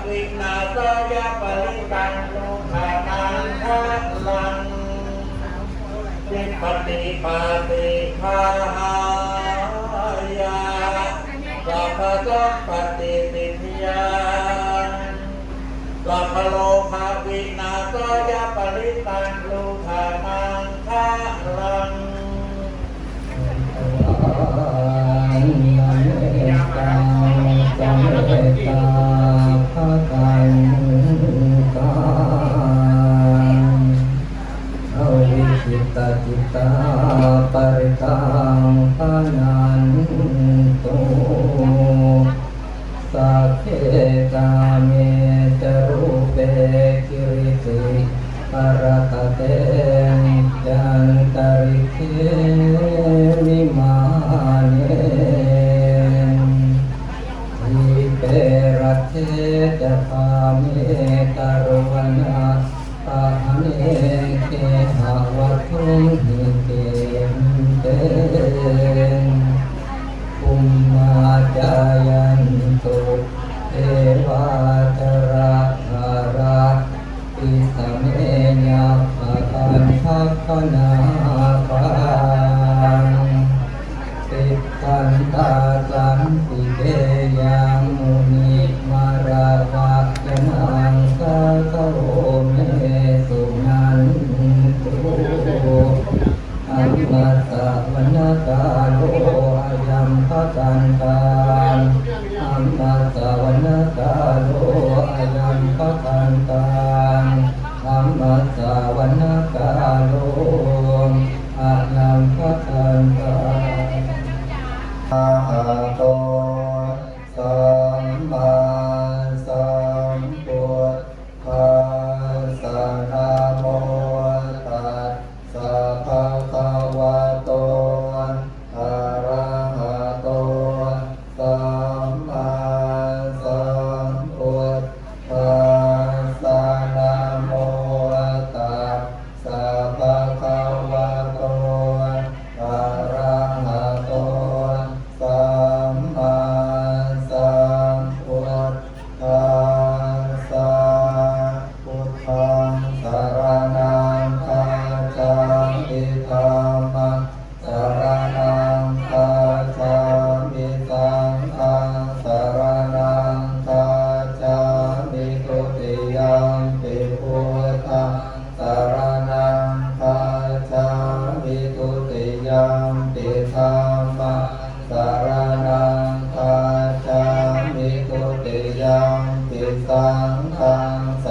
วินาศายาปริตังโลกานังคะลังวิปติปาติภายาสัพพะสัพปฏิสิทธิยาสัพพโลกาวินาศายาปริตังโลกานังคะลังจังเมตตาภะกันตาอวิชิตาจิตตาปริตังภานันตุสัพเพกาเมจรูปเปกิริติปรคเตจันตริเควิมาเนเปรัตเถจะพามิตรวนาตาเนเกหะวัตุหิเกเตภูมาจายันตุเทวาจราหาราติสเมญาภคันทัพพนาปังติตันตาสันติเกยังมุนิมาราวัจนังสาโตเมสุนันตุอัมมาสะวนกาโลอายัมภกันตาอัมมาสะวนกาโลอายัมภกันตาอัมมาสะวนกาโลอายัมภกันตาอะระโตสัมมาสัมพุทธัสสะนะโมตัสสะภะคะวะโตอะระหะโตสัมมาสัมพุทธัสสะนะโมตัสสะภะคะวะโตอะระหะโตสัมมาสัมพุทธัสสะพุทธังสรณังคัจฉามิธัมมังสรณังคัจฉามิสังฆังสรณังคัจฉามิทุติยัมปิพุทธังสรณังคัจฉามิทุติยัมปิธัมมังสรณังคัจฉามิทุติยัมปิสังฆังส